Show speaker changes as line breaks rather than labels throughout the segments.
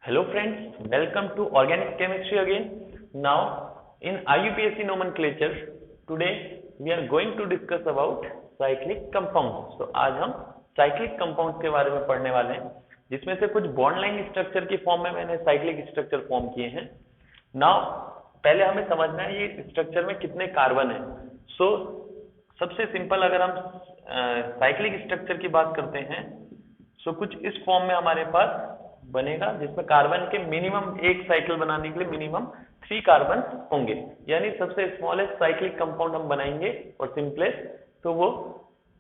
Hello friends, welcome to Organic Chemistry again. Now in IUPAC nomenclature, today we are going to discuss about cyclic compounds. तो आज हम cyclic compounds के बारे में पढ़ने वाले हैं, जिसमें से कुछ बॉन्ड लाइन स्ट्रक्चर की फॉर्म में मैंने cyclic स्ट्रक्चर फॉर्म किए हैं. Now पहले हमें समझना है ये स्ट्रक्चर में कितने कार्बन है. So सबसे सिंपल अगर हम साइक्लिक स्ट्रक्चर की बात करते हैं, सो कुछ इस फॉर्म में हमारे पास बनेगा, जिसमें कार्बन के मिनिमम एक साइकिल बनाने के लिए मिनिमम 3 कार्बन होंगे. यानी सबसे स्मॉलेस्ट साइक्लिक कंपाउंड हम बनाएंगे और सिंपलेस्ट, तो वो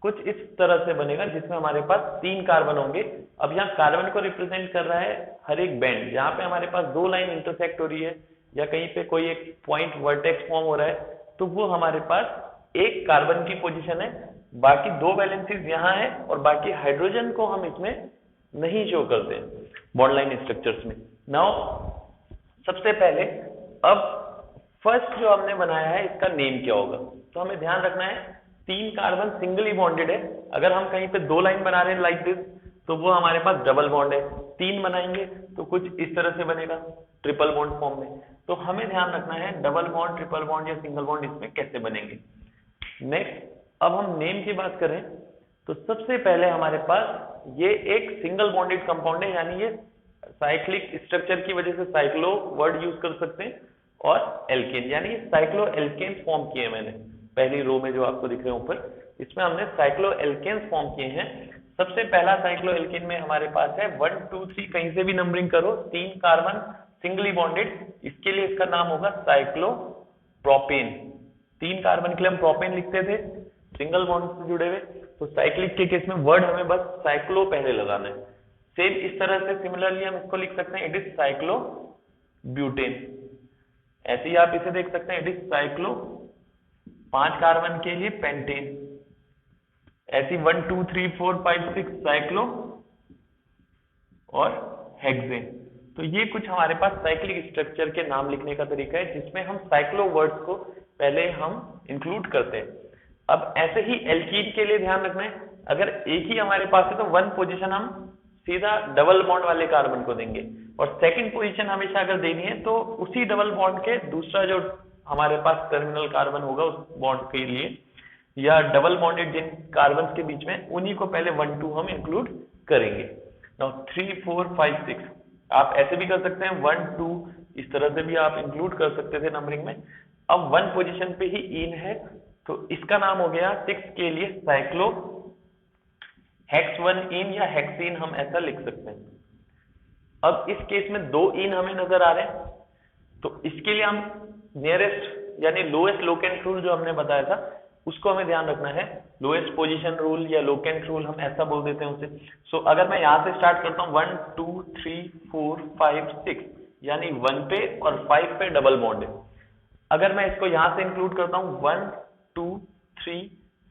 कुछ इस तरह से बनेगा जिसमें हमारे पास 3 कार्बन होंगे. अब यहाँ कार्बन को रिप्रेजेंट कर रहा है हर एक बैंड, जहाँ पे हमारे पास 2 लाइन इंटरसेक्ट हो रही है या कहीं पे कोई एक पॉइंट वर्टेक्स फॉर्म हो रहा है, तो वो हमारे पास एक कार्बन की पोजीशन है. बाकी 2 वैलेंसीज यहाँ है और बाकी हाइड्रोजन को हम इसमें नहीं शो करते हैं बॉन्ड लाइन स्ट्रक्चर्स में. नाउ सबसे पहले अब फर्स्ट जो हमने बनाया है इसका नेम क्या होगा, तो हमें ध्यान रखना है 3 कार्बन सिंगली बॉन्डेड है. अगर हम कहीं पे 2 लाइन बना रहे हैं लाइक दिस, तो वो हमारे पास डबल बॉन्ड है. 3 बनाएंगे तो कुछ इस तरह से बनेगा ट्रिपल बॉन्ड फॉर्म में. तो हमें ध्यान रखना है डबल बॉन्ड, ट्रिपल बॉन्ड या सिंगल बॉन्ड इसमें कैसे बनेंगे. नेक्स्ट अब हम नेम की बात करें तो सबसे पहले हमारे पास ये एक सिंगल बॉन्डेड कंपाउंड है, यानी ये साइक्लिक स्ट्रक्चर की वजह से साइक्लो वर्ड यूज कर सकते हैं, और एल्केन यानी साइक्लो एल्केन फॉर्म किए मैंने पहली रो में जो आपको दिख रहे हैं ऊपर, इसमें हमने साइक्लो एल्केन फॉर्म किए हैं. सबसे पहला साइक्लो एल्केन में हमारे पास है 1 2 3, कहीं से भी नंबरिंग करो, 3 कार्बन सिंगली बॉन्डेड. इसके लिए इसका नाम होगा साइक्लो प्रोपेन. 3 कार्बन के लिए हम प्रोपेन लिखते थे सिंगल बॉन्ड से जुड़े हुए, तो साइक्लिक के केस में वर्ड हमें बस साइक्लो पहले लगाना है. सेम इस तरह से सिमिलरली हम इसको लिख सकते हैं, इट इज साइक्लो ब्यूटेन. ऐसे ही आप इसे देख सकते हैं, इट इज साइक्लो 5 कार्बन के लिए पेंटेन. ऐसी 1 2 3 4 5 6 साइक्लो और हेक्सेन. तो ये कुछ हमारे पास साइक्लिक स्ट्रक्चर के नाम लिखने का तरीका है, जिसमें हम साइक्लो वर्ड्स को पहले हम इंक्लूड करते हैं. अब ऐसे ही एल्कीन के लिए ध्यान रखना है, अगर एक ही हमारे पास है तो 1 पोजीशन हम सीधा डबल बॉन्ड वाले कार्बन को देंगे, और सेकंड पोजीशन हमेशा अगर देनी है तो उसी डबल बॉन्ड के दूसरा जो हमारे पास टर्मिनल कार्बन होगा उस बॉन्ड के लिए, या डबल बॉन्डेड जिन कार्बन के बीच में, उन्हीं को पहले 1 2 हम इंक्लूड करेंगे. नाउ 3 4 5 6 आप ऐसे भी कर सकते हैं, 1 2 इस तरह से भी आप इंक्लूड कर सकते थे नंबरिंग में. अब 1 पोजीशन पे ही इन है, तो इसका नाम हो गया 6 के लिए साइक्लो हेक्स 1 इन या हेक्सीन, हम ऐसा लिख सकते हैं. अब इस केस में 2 इन हमें नजर आ रहे हैं, तो इसके लिए हम नियरेस्ट यानी लोएस्ट लोकेंट रूल जो हमने बताया था उसको हमें ध्यान रखना है. लोएस्ट पोजीशन रूल या लोकेंट रूल हम ऐसा बोल देते हैं उसे. सो अगर मैं यहां से स्टार्ट करता हूं 1 2 3 4 5 6, यानी 1 पे और 5 पे डबल बॉन्ड है. अगर मैं इसको यहां से इंक्लूड करता हूं 1 2 3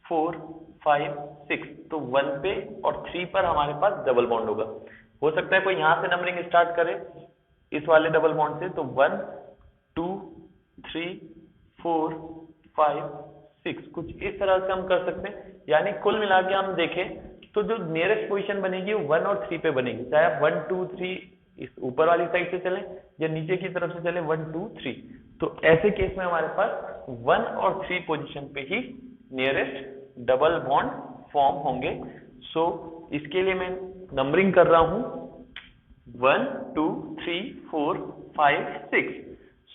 4 5 6, तो 1 पे और 3 पर हमारे पास डबल बॉन्ड होगा. हो सकता है कोई यहां से नंबरिंग स्टार्ट करे इस वाले डबल बॉन्ड से, तो 1 2 3 4 5 6 कुछ इस तरह से हम कर सकते हैं. यानी कुल मिला के हम देखें तो जो नियरेस्ट पोजीशन बनेगी वो 1 और 3 पे बनेगी, चाहे आप 1 2 3 इस ऊपर वाली साइड से चलें या नीचे की तरफ से चले 1 2 3. तो ऐसे केस में हमारे पास 1 और 3 पोजीशन पे ही नियरेस्ट डबल बॉन्ड फॉर्म होंगे. सो इसके लिए मैं नंबरिंग कर रहा हूं 1 2 3 4 5 6.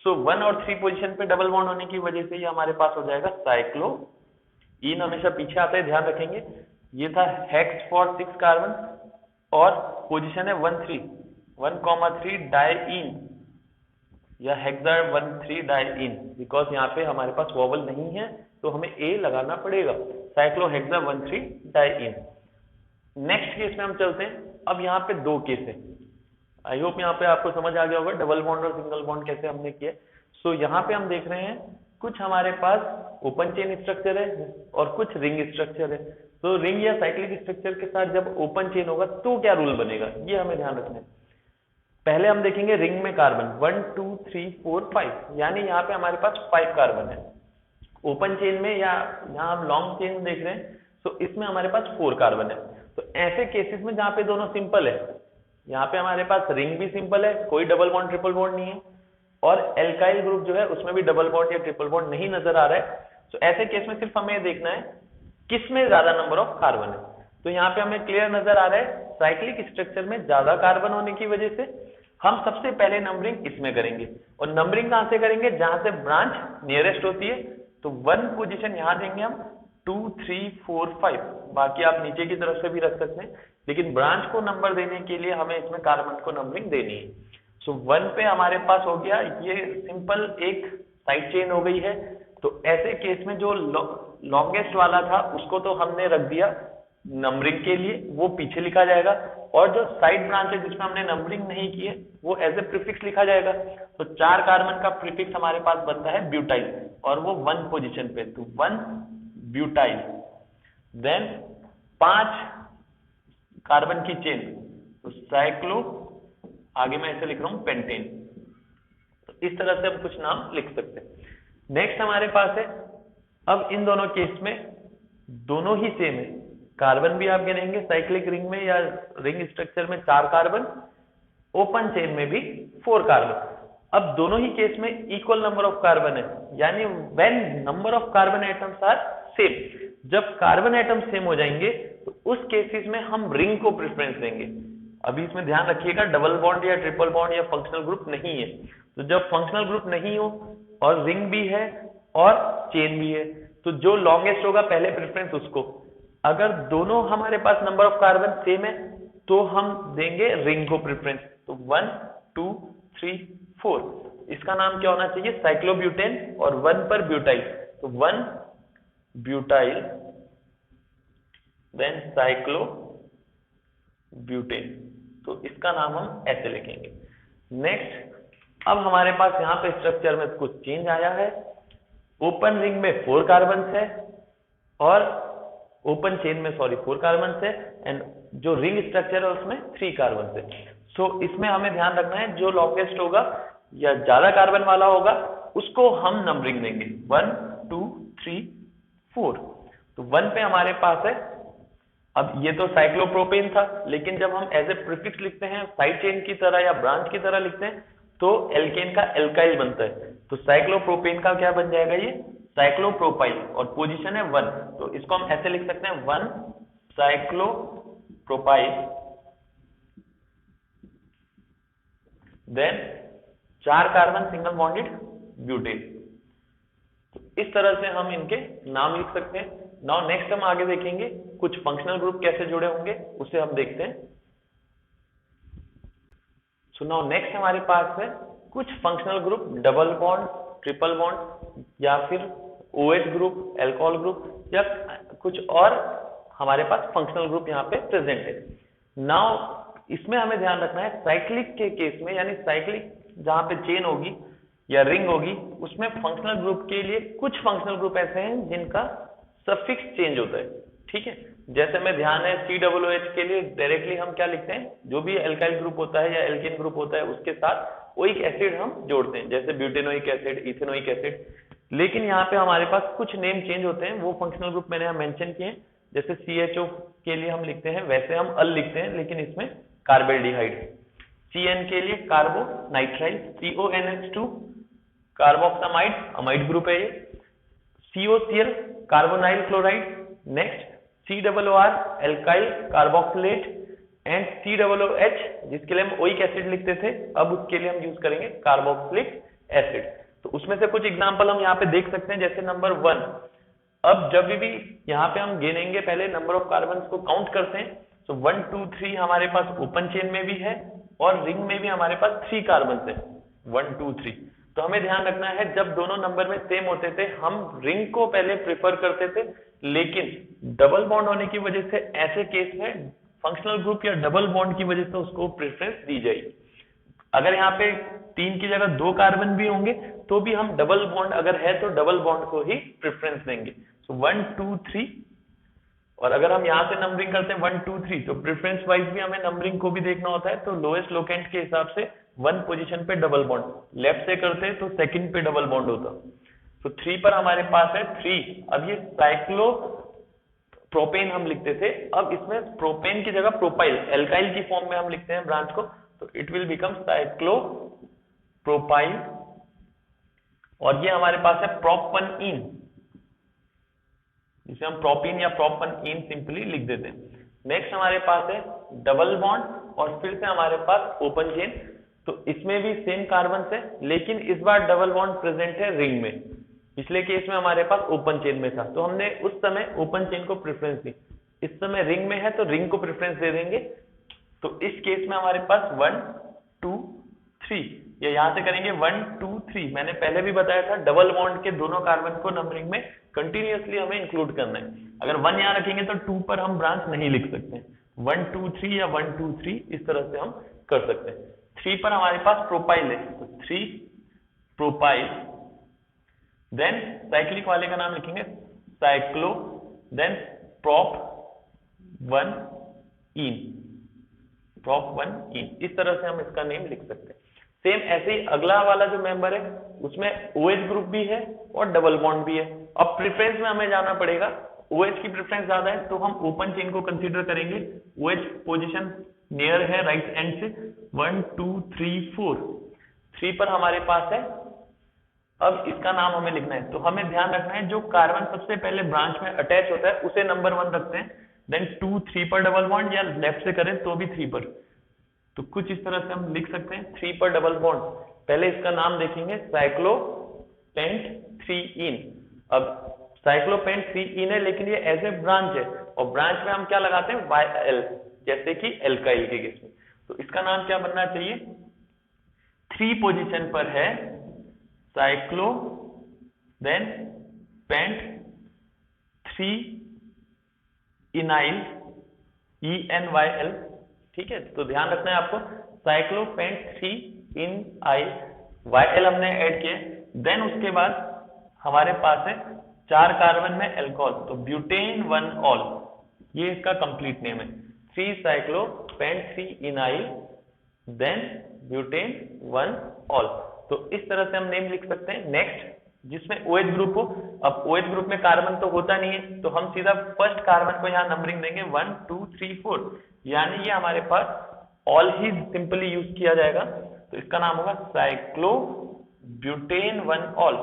सो 1 और 3 पोजीशन पे डबल बॉन्ड होने की वजह से ये हमारे पास हो जाएगा साइक्लो. इन हमेशा पीछे आता है, ध्यान रखेंगे. ये था हेक्स फॉर 6 कार्बन और पोजीशन है 1 3 1,3 डाइइन या हेक्सा 1 3 डाइइन, बिकॉज यहाँ पे हमारे पास वॉवल नहीं है तो हमें ए लगाना पड़ेगा. Cyclo hexa 1 3 diene. Next case में हम चलते हैं. अब यहाँ पे 2 केस है. आई होप यहाँ पे आपको समझ आ गया होगा डबल बॉन्ड और सिंगल बॉन्ड कैसे हमने किया. सो यहाँ पे हम देख रहे हैं कुछ हमारे पास ओपन चेन स्ट्रक्चर है और कुछ रिंग स्ट्रक्चर है. तो रिंग या साइक्लिक स्ट्रक्चर के साथ जब ओपन चेन होगा तो क्या रूल बनेगा, ये हमें ध्यान रखना है. पहले हम देखेंगे रिंग में कार्बन 1 2 3 4 5, यानी यहाँ पे हमारे पास 5 कार्बन है. ओपन चेन में या यहाँ हम लॉन्ग चेन देख रहे हैं, तो इसमें हमारे पास 4 कार्बन है. तो ऐसे केसेस में जहाँ पे दोनों सिंपल है, यहाँ पे हमारे पास रिंग भी सिंपल है, कोई डबल बॉन्ड ट्रिपल बॉन्ड नहीं है, और एल्काइल ग्रुप जो है उसमें भी डबल बॉन्ड या ट्रिपल बॉन्ड नहीं नजर आ रहा है। तो ऐसे केस में सिर्फ हमें देखना है किसमें ज्यादा नंबर ऑफ कार्बन है। तो यहाँ पे हमें क्लियर नजर आ रहा है साइक्लिक स्ट्रक्चर में ज्यादा कार्बन होने की वजह से हम सबसे पहले नंबरिंग इसमें करेंगे। और नंबरिंग कहां से करेंगे? जहां से ब्रांच नियरेस्ट होती है। तो 1 पोजीशन यहां देंगे हम, 2 3 4 5, बाकी आप नीचे की तरफ से भी रख सकते हैं, लेकिन ब्रांच को नंबर देने के लिए हमें इसमें कार्बन को नंबरिंग देनी है। सो 1 पे हमारे पास हो गया, ये सिंपल एक साइड चेन हो गई है। तो ऐसे केस में जो लॉन्गेस्ट वाला था उसको तो हमने रख दिया नंबरिंग के लिए, वो पीछे लिखा जाएगा, और जो साइड ब्रांच है जिसमें हमने नंबरिंग नहीं की है वो एज ए प्रीफिक्स लिखा जाएगा। तो 4 कार्बन का प्रीफिक्स हमारे पास बनता है ब्यूटाइल, और वो 1 पोजीशन पे, तो 1 ब्यूटाइल। देन 5 कार्बन की चेन, तो साइक्लो, आगे मैं ऐसे लिख रहा हूं पेंटेन। तो इस तरह से हम कुछ नाम लिख सकते हैं। नेक्स्ट हमारे पास है, अब इन दोनों केस में दोनों ही सेम है, कार्बन भी आप गिनेंगे साइक्लिक रिंग में या रिंग स्ट्रक्चर में 4 कार्बन, ओपन चेन में भी 4 कार्बन। अब दोनों ही केस में इक्वल नंबर ऑफ कार्बन है, यानी when number of carbon atoms are same, जब कार्बन एटम सेम हो जाएंगे तो उस केसेस में हम रिंग को प्रेफरेंस देंगे। अभी इसमें ध्यान रखिएगा डबल बॉन्ड या ट्रिपल बॉन्ड या फंक्शनल ग्रुप नहीं है। तो जब फंक्शनल ग्रुप नहीं हो और रिंग भी है और चेन भी है, तो जो लॉन्गेस्ट होगा पहले प्रेफरेंस उसको। अगर दोनों हमारे पास नंबर ऑफ कार्बन सेम है तो हम देंगे रिंग को प्रेफरेंस। तो 1 2 3 4, इसका नाम क्या होना चाहिए? साइक्लोब्यूटेन, और 1 पर ब्यूटाइल, तो 1 ब्यूटाइल, देन साइक्लो ब्यूटेन। तो इसका नाम हम ऐसे लिखेंगे। नेक्स्ट, अब हमारे पास यहाँ पे स्ट्रक्चर में कुछ चेंज आया है। ओपन रिंग में 4 कार्बन है, और ओपन चेन में 4 कार्बन है, एंड जो रिंग स्ट्रक्चर है उसमें 3 कार्बन है। सो इसमें हमें ध्यान रखना है जो लॉन्गेस्ट होगा या ज्यादा कार्बन वाला होगा उसको हम नंबरिंग देंगे 1 2 3 4। तो 1 पे हमारे पास है, अब ये तो साइक्लोप्रोपेन था, लेकिन जब हम एज ए प्रीफिक्स लिखते हैं साइड चेन की तरह या ब्रांच की तरह लिखते हैं तो एल्केन का एल्काइल बनता है। तो साइक्लोप्रोपेन का क्या बन जाएगा? ये साइक्लोप्रोपाइल, और पोजीशन है 1। तो इसको हम ऐसे लिख सकते हैं 1 cyclopropyl, then 4 carbon single bonded butane. तो इस तरह से हम इनके नाम लिख सकते हैं। नाउ नेक्स्ट हम आगे देखेंगे कुछ फंक्शनल ग्रुप कैसे जुड़े होंगे, उसे हम देखते हैं। सो नाउ नेक्स्ट हमारे पास है कुछ functional group, double bond, triple bond, या फिर OH ग्रुप, अल्कोहल ग्रुप, या कुछ और हमारे पास फंक्शनल ग्रुप यहाँ पे प्रेजेंट है। नाउ इसमें हमें ध्यान रखना है साइक्लिक के केस में, यानी साइक्लिक जहां पे चेन होगी या रिंग होगी उसमें फंक्शनल ग्रुप के लिए कुछ फंक्शनल ग्रुप ऐसे हैं जिनका सफिक्स चेंज होता है। ठीक है, जैसे में ध्यान है COOH के लिए डायरेक्टली हम क्या लिखते हैं, जो भी एल्काइल ग्रुप होता है या एल्केन ग्रुप होता है उसके साथ ओइक एसिड हम जोड़ते हैं, जैसे ब्यूटेनोइक एसिड, इथेनोइक एसिड। लेकिन यहाँ पे हमारे पास कुछ नेम चेंज होते हैं, वो फंक्शनल ग्रुप मैंने यहाँ मेंशन किए हैं। जैसे CHO के लिए हम लिखते हैं वैसे हम अल लिखते हैं, लेकिन इसमें कार्बेल्डिहाइड। CN के लिए carbonitrile, CONH2 carboxamide, amide group है ये। COCl carbonyl chloride. Next COOR alkyl carboxylate, and COOH जिसके लिए हम ओइक एसिड लिखते थे, अब उसके लिए हम यूज करेंगे कार्बोक्सिलिक एसिड। तो उसमें से कुछ एग्जांपल हम यहाँ पे देख सकते हैं, जैसे नंबर 1। अब जब भी यहाँ पे हम गिनेंगे पहले नंबर ऑफ कार्बन को काउंट करते हैं, तो 1 2 3 हमारे पास ओपन चेन में भी है और रिंग में भी हमारे पास 3 कार्बन है, 1 2 3। तो हमें ध्यान रखना है जब दोनों नंबर में सेम होते थे हम रिंग को पहले प्रेफर करते थे, लेकिन डबल बॉन्ड होने की वजह से ऐसे केस में फंक्शनल ग्रुप या डबल बॉन्ड की वजह से उसको प्रेफरेंस दी जाएगी। अगर यहाँ पे 3 की जगह 2 कार्बन भी होंगे तो भी हम डबल बॉन्ड अगर है तो डबल बॉन्ड को ही प्रेफरेंस देंगे। सो 1 2 3, और अगर हम यहाँ से नंबरिंग करते हैं 1 2 3 तो प्रेफरेंस वाइज भी हमें नंबरिंग को भी देखना होता है। तो लोएस्ट लोकेंट के हिसाब से 1 पोजीशन पे डबल बॉन्ड, लेफ्ट से करते हैं तो सेकंड पे डबल बॉन्ड होता। तो 3 पर हमारे पास है 3। अब ये साइक्लो प्रोपेन हम लिखते थे, अब इसमें प्रोपेन की जगह प्रोपाइल एल्काइल की फॉर्म में हम लिखते हैं ब्रांच को, तो इट विल बिकम साइक्लोप्रोपाइल, और ये हमारे पास है प्रोपनईन, जिसे हम प्रोपीन या प्रोपनईन सिंपली लिख देते हैं। नेक्स्ट हमारे पास है डबल बॉन्ड, और फिर से हमारे पास ओपन चेन, तो इसमें भी सेम कार्बन है, लेकिन इस बार डबल बॉन्ड प्रेजेंट है रिंग में, पिछले केस में हमारे पास ओपन चेन में था, तो हमने उस समय ओपन चेन को प्रेफरेंस दी, इस समय रिंग में है तो रिंग को प्रेफरेंस दे देंगे। तो इस केस में हमारे पास 1 2 3, या यहां से करेंगे 1 2 3। मैंने पहले भी बताया था डबल बॉन्ड के दोनों कार्बन को नंबरिंग में कंटिन्यूअसली हमें इंक्लूड करना है, अगर 1 यहां रखेंगे तो 2 पर हम ब्रांच नहीं लिख सकते, 1 2 3 या 1 2 3 इस तरह से हम कर सकते हैं। 3 पर हमारे पास प्रोपाइल है, तो 3 प्रोपाइल, देन साइक्लिक वाले का नाम लिखेंगे साइक्लो, देन प्रोप 1 इन, प्रोप 1 इन, इस तरह से हम इसका नेम लिख सकते हैं। सेम ऐसे ही अगला वाला जो मेंबर है उसमें OH ग्रुप भी है और डबल बॉन्ड भी है। अब प्रेफरेंस में हमें जाना पड़ेगा, OH की प्रेफरेंस ज्यादा है तो हम ओपन चेन को कंसीडर करेंगे, OH पोजीशन नियर है राइट एंड से, 1 2 3 4, 3 पर हमारे पास है। अब इसका नाम हमें लिखना है, तो हमें ध्यान रखना है जो कार्बन सबसे पहले ब्रांच में अटैच होता है उसे नंबर 1 रखते हैं, देन 2 3 पर डबल बॉन्ड, या लेफ्ट से करें तो भी 3 पर, तो कुछ इस तरह से हम लिख सकते हैं 3 पर डबल बॉन्ड। पहले इसका नाम देखेंगे साइक्लोपेंट 3 इन। अब साइक्लोपेंट 3 इन है, लेकिन ये एज ए ब्रांच है, और ब्रांच में हम क्या लगाते हैं YL, जैसे कि एल्काइल के केस में, तो इसका नाम क्या बनना चाहिए, 3 पोजीशन पर है साइक्लो, देन पेंट 3 इनाइल ENYL, ठीक है। तो ध्यान रखना है आपको, साइक्लोपेंट 3 इनाइल YL हमने ऐड किया, देन उसके बाद हमारे पास है 4 कार्बन में एल्कोहल, तो ब्यूटेन 1 ऑल, ये इसका कंप्लीट नेम है, 3 साइक्लोपेंट 3 इनाइल, देन ब्यूटेन 1 ऑल, तो इस तरह से हम नेम लिख सकते हैं। नेक्स्ट जिसमें OH ग्रुप हो, अब OH ग्रुप में कार्बन तो होता नहीं है, तो हम सीधा फर्स्ट कार्बन को यहाँ नंबरिंग देंगे 1 2 3 4, यानी ये हमारे पास ऑल ही सिंपली यूज किया जाएगा, तो इसका नाम होगा cyclo butane 1 all.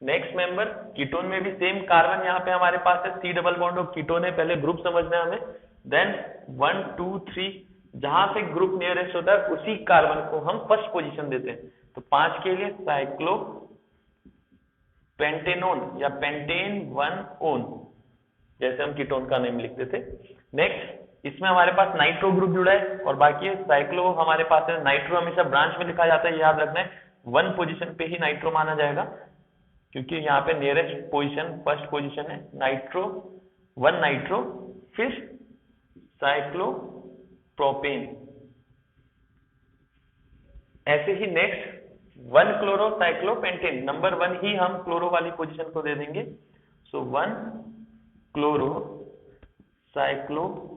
Next member ketone में भी सेम कार्बन यहाँ पे हमारे पास है, C डबल बॉन्ड और कीटोन है, पहले ग्रुप समझना है हमें, देन 1 2 3, जहां से ग्रुप नियरेस्ट होता है उसी कार्बन को हम फर्स्ट पोजीशन देते हैं, तो 5 के लिए साइक्लो पेंटेनोन या पेंटेन 1 ओन, जैसे हम कीटोन का नेम लिखते थे। नेक्स्ट इसमें हमारे पास नाइट्रो ग्रुप जुड़ा है, और बाकी साइक्लो हमारे पास है, नाइट्रो हमेशा ब्रांच में लिखा जाता है, याद रखना है 1 पोजीशन पे ही नाइट्रो माना जाएगा, क्योंकि यहाँ पे नियरेस्ट पोजीशन फर्स्ट पोजीशन है, नाइट्रो 1 नाइट्रो, फिर साइक्लो प्रोपेन। ऐसे ही नेक्स्ट 1 क्लोरो साइक्लोपेंटेन, नंबर 1 ही हम क्लोरो वाली पोजीशन को दे देंगे, सो 1 क्लोरो साइक्लोपेंटेन,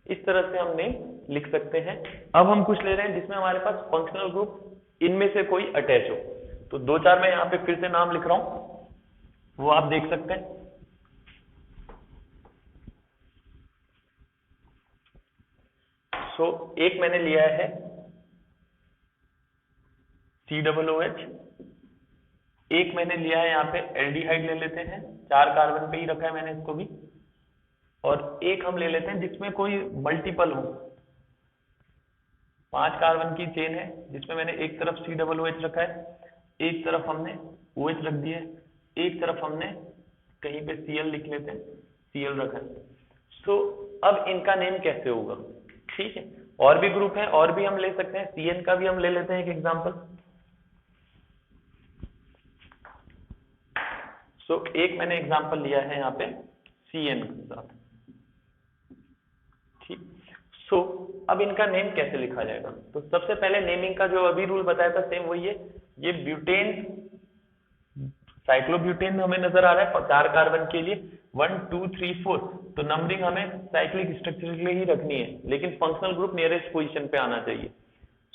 इस तरह से हमने लिख सकते हैं। अब हम कुछ ले रहे हैं जिसमें हमारे पास फंक्शनल ग्रुप इनमें से कोई अटैच हो, तो 2-4 मैं यहाँ पे फिर से नाम लिख रहा हूं, वो आप देख सकते हैं। एक मैंने लिया है COOH, एक मैंने लिया है यहाँ पे एल्डिहाइड ले लेते हैं, 4 कार्बन पे ही रखा है मैंने इसको भी, और एक हम ले लेते हैं जिसमें कोई मल्टीपल हो, 5 कार्बन की चेन है जिसमें मैंने एक तरफ COOH रखा है, एक तरफ हमने OH रख दिया है, एक तरफ हमने कहीं पे Cl लिख लेते हैं, Cl रखा है। अब इनका नेम कैसे होगा, ठीक है, और भी ग्रुप है और भी हम ले सकते हैं, CN का भी हम ले लेते हैं एक एग्जांपल। एक मैंने एग्जांपल लिया है यहाँ पे CN के साथ, ठीक। अब इनका नेम कैसे लिखा जाएगा, तो सबसे पहले नेमिंग का जो अभी रूल बताया था सेम वही है, ये ब्यूटेन साइक्लोब्यूटेन हमें नजर आ रहा है 4 कार्बन के लिए 1 2 3 4, तो नंबरिंग हमें साइक्लिक स्ट्रक्चर के लिए ही रखनी है, लेकिन फंक्शनल ग्रुप नियरेस्ट पोजीशन पे आना चाहिए।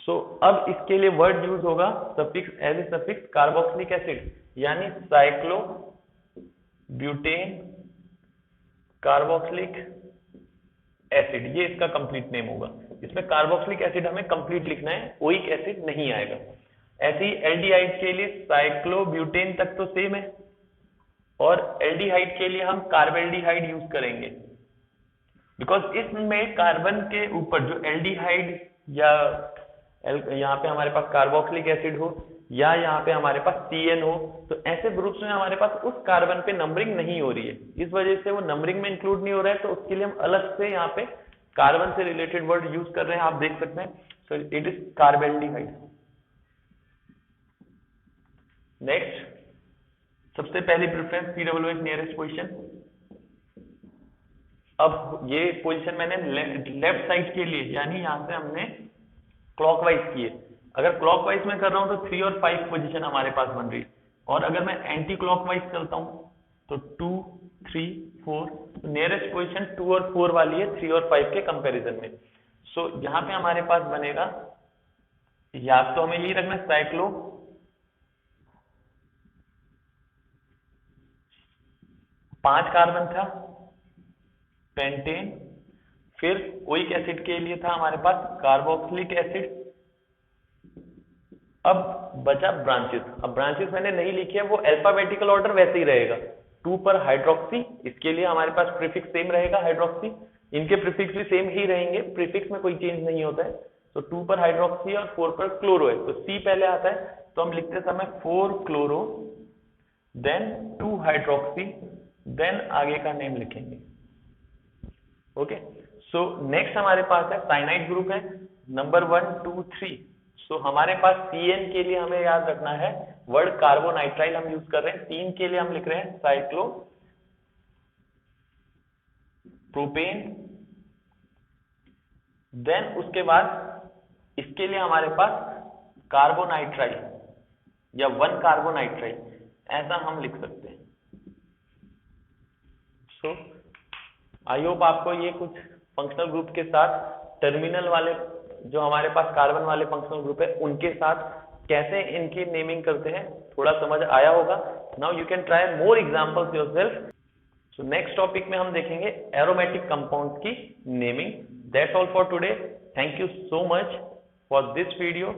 अब इसके लिए वर्ड यूज होगा suffix, as a suffix carboxylic acid, यानी साइक्लो ब्यूटेन कार्बोक्सिलिक एसिड, ये इसका कंप्लीट नेम होगा। इसमें कार्बोक्सिलिक एसिड हमें कंप्लीट लिखना है, ओइक एसिड नहीं आएगा। ऐसे ही एल्डिहाइड के लिए साइक्लोब्यूटेन तक तो सेम है, और एल्डिहाइड के लिए हम कार्बेल्डिहाइड यूज करेंगे, बिकॉज इसमें कार्बन के ऊपर जो एल्डिहाइड या यहाँ पे हमारे पास कार्बोक्सिलिक एसिड हो या यहाँ पे हमारे पास CN हो, तो ऐसे ग्रुप्स में हमारे पास उस कार्बन पे नंबरिंग नहीं हो रही है, इस वजह से वो नंबरिंग में इंक्लूड नहीं हो रहा है। तो उसके लिए हम अलग से यहाँ पे कार्बन से रिलेटेड वर्ड यूज कर रहे हैं, आप देख सकते हैं। So it is carbaldehyde. Next, सबसे पहली प्रेफरेंस COOH नियरेस्ट पोजीशन। अब ये पोजीशन मैंने लेफ्ट साइड के लिए, यानी यहां से हमने क्लॉकवाइज किए। अगर क्लॉकवाइज में कर रहा हूं तो 3 और 5 पोजीशन हमारे पास बन रही है, और अगर मैं एंटी क्लॉकवाइज चलता हूं तो 2, 3, 4, तो नियरेस्ट पोजीशन 2 और 4 वाली है 3 और 5 के कंपैरिजन में। सो यहां पे हमारे पास बनेगा, या तो हमें यही रखना साइक्लो, 5 कार्बन था, पेंटेन, फिर ओइक एसिड के लिए था हमारे पास कार्बोक्सिलिक एसिड। अब बचा ब्रांचेस। अब ब्रांचेस मैंने नहीं लिखी है, वो अल्फाबेटिकल ऑर्डर वैसे ही रहेगा। 2 पर हाइड्रोक्सी, इसके लिए हमारे पास प्रीफिक्स सेम रहेगा हाइड्रोक्सी, इनके प्रीफिक्स भी सेम ही रहेंगे, प्रीफिक्स में कोई चेंज नहीं होता है। तो 2 पर हाइड्रोक्सी और 4 पर क्लोरो है, तो C पहले आता है, तो हम लिखते समय 4 क्लोरो देन 2 हाइड्रोक्सी, देन आगे का नेम लिखेंगे। ओके, सो नेक्स्ट हमारे पास है साइनाइड ग्रुप है, नंबर 1, 2, 3। सो हमारे पास CN के लिए हमें याद रखना है वर्ड कार्बोनाइट्राइल हम यूज कर रहे हैं। 3 के लिए हम लिख रहे हैं साइक्लो प्रोपेन, देन उसके बाद इसके लिए हमारे पास कार्बोनाइट्राइल या 1 कार्बोनाइट्राइल, ऐसा हम लिख सकते हैं। सो आई होप आपको ये कुछ फंक्शनल ग्रुप के साथ टर्मिनल वाले जो हमारे पास कार्बन वाले फंक्शनल ग्रुप है उनके साथ कैसे इनकी नेमिंग करते हैं थोड़ा समझ आया होगा। Now you can try more examples yourself. So next topic में हम देखेंगे एरोमेटिक कंपाउंड्स की naming. That's all for today. Thank you so much for this video.